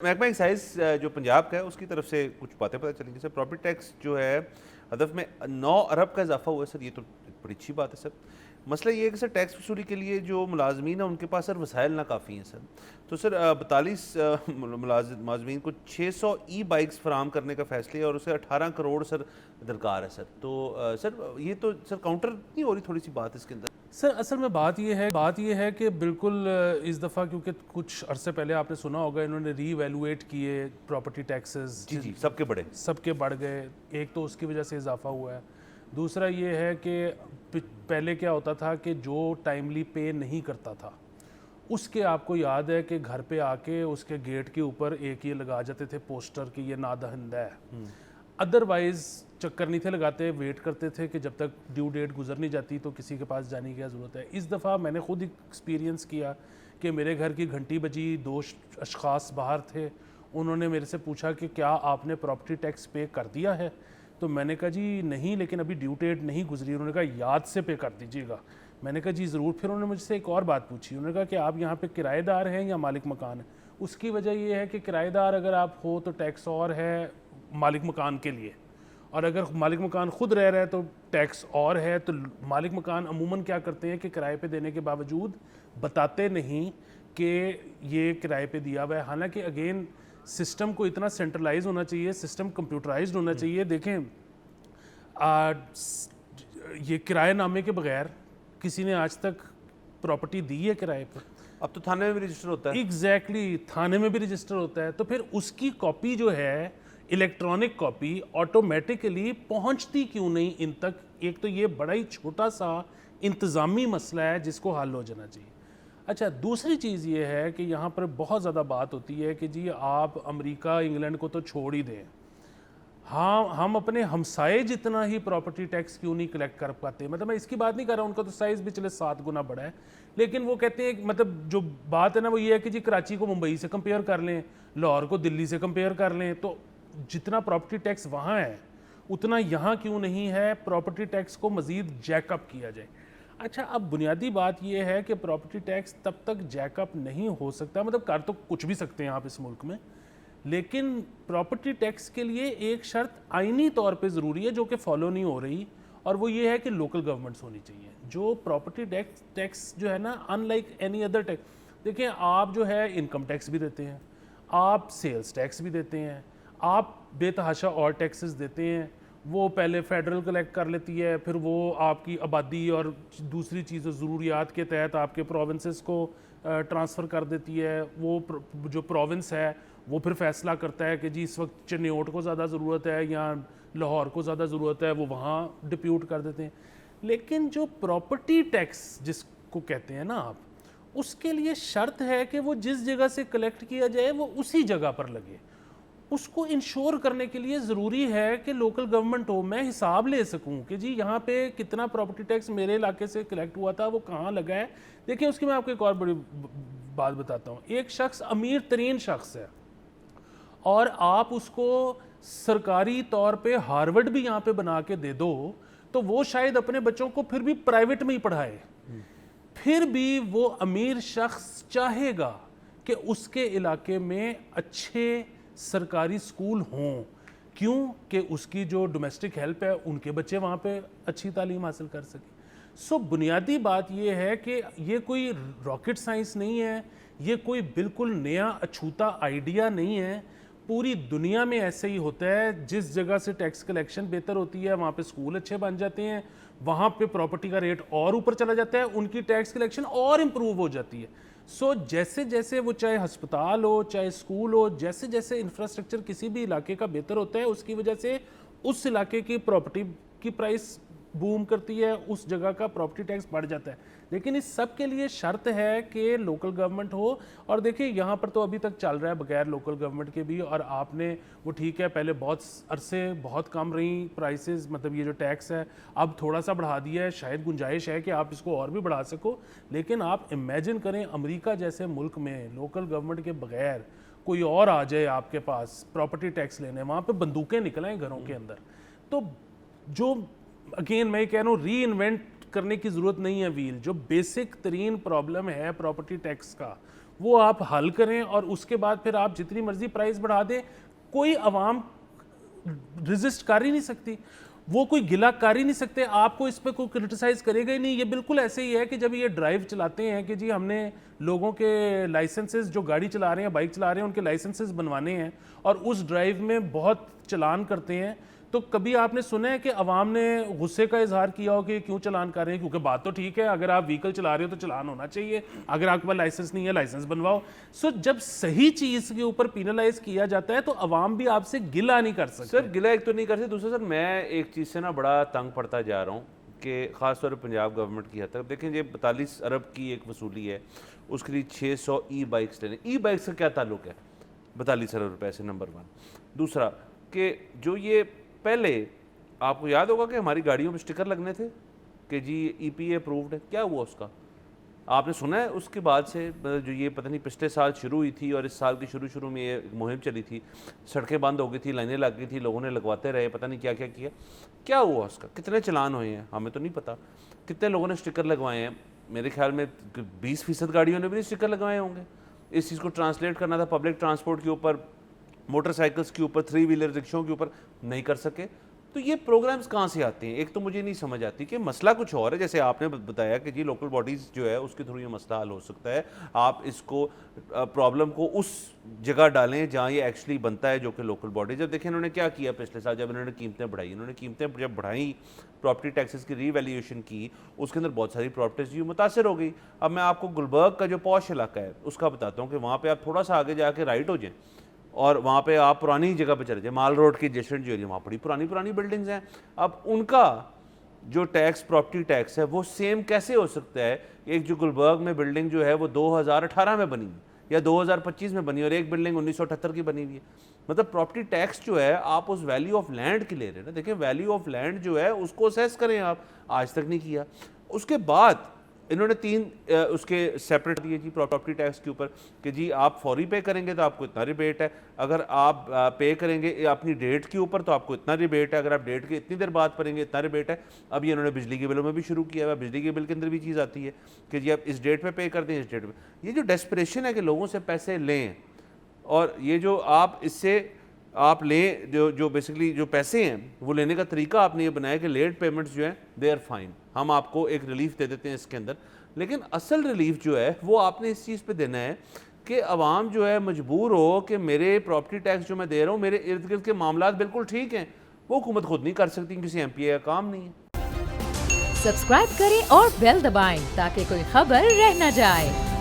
محکمہ ایکسائز جو پنجاب کا ہے اس کی طرف سے کچھ باتیں پتہ چلیں گی سر. پراپرٹی ٹیکس جو ہے ہدف میں 9 ارب کا اضافہ ہوا ہے سر. یہ تو بڑی اچھی بات ہے سر. مسئلہ یہ ہے کہ سر ٹیکس وصولی کے لیے جو ملازمین ہیں ان کے پاس سر وسائل ناکافی ہیں سر. تو سر 42 ملازمین کو 600 ای بائکس فراہم کرنے کا فیصلے اور اسے 18 کروڑ سر درکار ہے سر. تو سر یہ تو سر کاؤنٹر نہیں ہو رہی تھوڑی سی بات اس کے اندر؟ سر اصل میں بات یہ ہے کہ بالکل اس دفعہ کیونکہ کچھ عرصے پہلے آپ نے سنا ہوگا انہوں نے ری ایویلویٹ کیے پراپرٹی ٹیکسز. جی سب کے بڑھ گئے. ایک تو اس کی وجہ سے اضافہ ہوا ہے. دوسرا یہ ہے کہ پہلے کیا ہوتا تھا کہ جو ٹائملی پے نہیں کرتا تھا اس کے آپ کو یاد ہے کہ گھر پہ آ کے اس کے گیٹ کے اوپر ایک یہ لگا جاتے تھے پوسٹر کہ یہ نادہندہ ہے. ادروائز چکر نہیں تھے لگاتے, ویٹ کرتے تھے کہ جب تک ڈیو ڈیٹ گزر نہیں جاتی تو کسی کے پاس جانے کی کیا ضرورت ہے. اس دفعہ میں نے خود ایکسپیرینس کیا کہ میرے گھر کی گھنٹی بجی, 2 اشخاص باہر تھے, انہوں نے میرے سے پوچھا کہ کیا آپ نے پراپرٹی ٹیکس پے کر دیا ہے؟ تو میں نے کہا جی نہیں, لیکن ابھی ڈیو ڈیٹ نہیں گزری. انہوں نے کہا یاد سے پے کر دیجیے گا. میں نے کہا جی ضرور. پھر انہوں نے مجھ سے ایک اور بات پوچھی. انہوں نے کہا کہ آپ یہاں پہ کرایہ دار ہیں یا مالک مکان ہیں؟ اس کی وجہ یہ ہے کہ کرایہ دار اگر آپ ہو تو ٹیکس اور ہے مالک مکان کے لیے, اور اگر مالک مکان خود رہ رہا ہے تو ٹیکس اور ہے. تو مالک مکان عموماً کیا کرتے ہیں کہ کرائے پہ دینے کے باوجود بتاتے نہیں کہ یہ کرائے پہ دیا ہوا ہے. حالانکہ اگین سسٹم کو اتنا سینٹرلائز ہونا چاہیے, سسٹم کمپیوٹرائزڈ ہونا چاہیے. دیکھیں یہ کرایہ نامے کے بغیر کسی نے آج تک پراپرٹی دی ہے کرائے پر؟ اب تو تھانے میں بھی رجسٹر ہوتا ہے. ایگزیکٹلی, تھانے میں بھی رجسٹر ہوتا ہے. تو پھر اس کی کاپی جو ہے الیکٹرانک کاپی آٹومیٹیکلی پہنچتی کیوں نہیں ان تک؟ ایک تو یہ بڑا ہی چھوٹا سا انتظامی مسئلہ ہے جس کو حل ہو جانا چاہیے. اچھا دوسری چیز یہ ہے کہ یہاں پر بہت زیادہ بات ہوتی ہے کہ جی آپ امریکہ انگلینڈ کو تو چھوڑ ہی دیں, ہاں ہم اپنے ہمسائے جتنا ہی پراپرٹی ٹیکس کیوں نہیں کلیکٹ کر پاتے. مطلب میں اس کی بات نہیں کر رہا ہوں, ان کا تو سائز بھی چلے 7 گنا بڑا ہے, لیکن وہ کہتے ہیں مطلب جو بات ہے نا وہ یہ ہے کہ جی کراچی کو ممبئی سے کمپیئر کر لیں, لاہور کو دلی سے کمپیئر کر لیں, تو جتنا پراپرٹی ٹیکس وہاں ہے اتنا یہاں کیوں نہیں ہے؟ پراپرٹی ٹیکس کو مزید جیک اپ کیا جائے. اچھا اب بنیادی بات یہ ہے کہ پراپرٹی ٹیکس تب تک جیک اپ نہیں ہو سکتا, مطلب کر تو کچھ بھی سکتے ہیں آپ اس ملک میں, لیکن پراپرٹی ٹیکس کے لیے ایک شرط آئینی طور پہ ضروری ہے جو کہ فالو نہیں ہو رہی, اور وہ یہ ہے کہ لوکل گورنمنٹس ہونی چاہیے. جو پراپرٹی ٹیکس جو ہے نا in like any other tax, دیکھیں آپ جو ہے انکم ٹیکس بھی دیتے ہیں, آپ سیلز ٹیکس بھی دیتے ہیں, آپ بے تحاشا اور ٹیکسز دیتے ہیں. وہ پہلے فیڈرل کلیکٹ کر لیتی ہے, پھر وہ آپ کی آبادی اور دوسری چیزوں ضروریات کے تحت آپ کے پروونسز کو ٹرانسفر کر دیتی ہے. وہ جو پروونس ہے وہ پھر فیصلہ کرتا ہے کہ جی اس وقت چنیوٹ کو زیادہ ضرورت ہے یا لاہور کو زیادہ ضرورت ہے, وہ وہاں ڈپیوٹ کر دیتے ہیں. لیکن جو پراپرٹی ٹیکس جس کو کہتے ہیں نا آپ, اس کے لیے شرط ہے کہ وہ جس جگہ سے کلیکٹ کیا جائے وہ اسی جگہ پر لگے. اس کو انشور کرنے کے لیے ضروری ہے کہ لوکل گورنمنٹ ہو, میں حساب لے سکوں کہ جی یہاں پہ کتنا پراپرٹی ٹیکس میرے علاقے سے کلیکٹ ہوا تھا, وہ کہاں لگا ہے. دیکھیں اس کی میں آپ کو ایک اور بڑی بات بتاتا ہوں. ایک شخص امیر ترین شخص ہے اور آپ اس کو سرکاری طور پہ ہارورڈ بھی یہاں پہ بنا کے دے دو تو وہ شاید اپنے بچوں کو پھر بھی پرائیویٹ میں ہی پڑھائے, پھر بھی وہ امیر شخص چاہے گا کہ اس کے علاقے میں اچھے سرکاری سکول ہوں. کیوں کہ اس کی جو ڈومیسٹک ہیلپ ہے ان کے بچے وہاں پہ اچھی تعلیم حاصل کر سکیں. سو بنیادی بات یہ ہے کہ یہ کوئی راکٹ سائنس نہیں ہے, یہ کوئی بالکل نیا اچھوتا آئیڈیا نہیں ہے. پوری دنیا میں ایسے ہی ہوتا ہے, جس جگہ سے ٹیکس کلیکشن بہتر ہوتی ہے وہاں پہ سکول اچھے بن جاتے ہیں, وہاں پہ پراپرٹی کا ریٹ اور اوپر چلا جاتا ہے, ان کی ٹیکس کلیکشن اور امپروو ہو جاتی ہے. سو جیسے جیسے وہ چاہے ہسپتال ہو چاہے سکول ہو, جیسے جیسے انفراسٹرکچر کسی بھی علاقے کا بہتر ہوتا ہے اس کی وجہ سے اس علاقے کی پراپرٹی کی پرائس بوم کرتی ہے, اس جگہ کا پراپرٹی ٹیکس بڑھ جاتا ہے. لیکن اس سب کے لیے شرط ہے کہ لوکل گورنمنٹ ہو. اور دیکھیں یہاں پر تو ابھی تک چل رہا ہے بغیر لوکل گورنمنٹ کے بھی, اور آپ نے وہ ٹھیک ہے پہلے بہت عرصے بہت کم رہی پرائسز, مطلب یہ جو ٹیکس ہے اب تھوڑا سا بڑھا دیا ہے, شاید گنجائش ہے کہ آپ اس کو اور بھی بڑھا سکو. لیکن آپ امیجن کریں امریکہ جیسے ملک میں لوکل گورنمنٹ کے بغیر کوئی اور آ جائے آپ کے پاس پراپرٹی ٹیکس لینے, وہاں پہ بندوقیں نکلیں گھروں کے اندر. تو جو اگین میں کہہ رہا ہوں ری انوینٹ کرنے کی ضرورت نہیں ہے ویل. جو بیسک ترین پرابلم ہے پراپرٹی ٹیکس کا وہ آپ حل کریں اور اس کے بعد پھر آپ جتنی مرضی پرائز بڑھا دیں, کوئی عوام ریزسٹ کر ہی نہیں سکتی, وہ کوئی گلا کر ہی نہیں سکتے, آپ کو اس پہ کوئی کرٹیسائز کرے گا ہی نہیں. یہ بالکل ایسے ہی ہے کہ جب یہ ڈرائیو چلاتے ہیں کہ جی ہم نے لوگوں کے لائسنسز, جو گاڑی چلا رہے ہیں بائک چلا رہے ہیں ان کے لائسنسز بنوانے ہیں اور اس ڈرائیو میں بہت چلان کرتے ہیں, تو کبھی آپ نے سنا ہے کہ عوام نے غصے کا اظہار کیا ہو کہ کیوں چلان کر رہے ہیں؟ کیونکہ بات تو ٹھیک ہے, اگر آپ وہیکل چلا رہے ہو تو چلان ہونا چاہیے, اگر آپ کے پاس لائسنس نہیں ہے لائسنس بنواؤ. سو جب صحیح چیز کے اوپر پینلائز کیا جاتا ہے تو عوام بھی آپ سے گلہ نہیں کر سکتے. سر گلہ ایک تو نہیں کرتے, دوسرا سر میں ایک چیز سے نا بڑا تنگ پڑتا جا رہا ہوں کہ خاص طور پر پنجاب گورنمنٹ کی حد تک دیکھیں, یہ 42 ارب کی ایک وصولی ہے, اس کے لیے 600 ای بائکس لینے. ای بائکس کا کیا تعلق ہے 42 ارب روپے سے؟ نمبر 1. دوسرا کہ جو یہ پہلے آپ کو یاد ہوگا کہ ہماری گاڑیوں پہ اسٹکر لگنے تھے کہ جی ای پی اے اپرووڈ ہے, کیا ہوا اس کا؟ آپ نے سنا ہے اس کے بعد سے جو یہ پتہ نہیں پچھلے سال شروع ہوئی تھی اور اس سال کی شروع میں یہ مہم چلی تھی, سڑکیں بند ہو گئی تھی, لائنیں لگ گئی تھی, لوگوں نے لگواتے رہے, پتہ نہیں کیا کیا کیا, کیا ہوا اس کا؟ کتنے چلان ہوئے ہیں ہمیں تو نہیں پتہ, کتنے لوگوں نے اسٹکر لگوائے ہیں. میرے خیال میں 20% گاڑیوں نے بھی اسٹکر لگوائے ہوں گے. اس چیز کو ٹرانسلیٹ کرنا تھا پبلک ٹرانسپورٹ کے اوپر, موٹر سائیکلس کے اوپر, 3 ویلر رکشوں کے اوپر, نہیں کر سکے. تو یہ پروگرامز کہاں سے آتے ہیں؟ ایک تو مجھے نہیں سمجھ آتی کہ مسئلہ کچھ اور ہے, جیسے آپ نے بتایا کہ جی لوکل باڈیز جو ہے اس کے تھرو یہ مسئلہ حل ہو سکتا ہے. آپ اس کو پرابلم کو اس جگہ ڈالیں جہاں یہ ایکچولی بنتا ہے, جو کہ لوکل باڈی. جب دیکھیں انہوں نے کیا کیا پچھلے سال, جب انہوں نے قیمتیں بڑھائی, انہوں نے قیمتیں جب بڑھائیں, پراپرٹی ٹیکسز کی ری ویلیویشن کی, اس کے اندر بہت ساری پراپرٹیز جو متاثر ہو گئی. اب میں آپ کو گلبرگ کا جو پوش علاقہ ہے اس کا بتاتا ہوں کہ وہاں پہ آپ تھوڑا سا آگے جا کے رائٹ ہو جائیں اور وہاں پہ آپ پرانی جگہ پہ چلے جائیں, مال روڈ کی ایڈجسٹنٹ جو ایریا, وہاں بڑی پرانی بلڈنگز ہیں. اب ان کا جو ٹیکس, پراپرٹی ٹیکس ہے, وہ سیم کیسے ہو سکتا ہے؟ ایک جو گلبرگ میں بلڈنگ جو ہے وہ 2018 میں بنی یا 2025 میں بنی, اور ایک بلڈنگ 1978 کی بنی ہوئی ہے. مطلب پراپرٹی ٹیکس جو ہے آپ اس ویلیو آف لینڈ کی لے رہے ہیں نا. دیکھیں ویلیو آف لینڈ جو ہے اس کو اسیس کریں, آپ آج تک نہیں کیا. اس کے بعد انہوں نے 3 اس کے سیپریٹ دیے جی پراپرٹی ٹیکس کے اوپر کہ جی آپ فوری پے کریں گے تو آپ کو اتنا ریبیٹ ہے, اگر آپ پے کریں گے اپنی ڈیٹ کے اوپر تو آپ کو اتنا ریبیٹ ہے, اگر آپ ڈیٹ کے اتنی دیر بعد کریں گے اتنا ریبیٹ ہے. اب یہ انہوں نے بجلی کے بلوں میں بھی شروع کیا ہے, بجلی کے بل کے اندر بھی چیز آتی ہے کہ جی آپ اس ڈیٹ پہ پے کر دیں, اس ڈیٹ پہ. یہ جو ڈیسپریشن ہے کہ لوگوں سے پیسے لیں, اور یہ جو آپ اس سے آپ لیں جو بیسکلی جو پیسے ہیں وہ لینے کا طریقہ آپ نے یہ بنایا کہ لیٹ پیمنٹس جو ہیں دے آر فائن, ہم آپ کو ایک ریلیف دے دیتے ہیں اس کے اندر. لیکن اصل ریلیف جو ہے وہ آپ نے اس چیز پہ دینا ہے کہ عوام جو ہے مجبور ہو کہ میرے پراپرٹی ٹیکس جو میں دے رہا ہوں, میرے ارد گرد کے معاملات بالکل ٹھیک ہیں, وہ حکومت خود نہیں کر سکتی, کسی ایم پی اے کا کام نہیں ہے. سبسکرائب کریں اور بیل دبائیں تاکہ کوئی خبر رہ نہ جائے.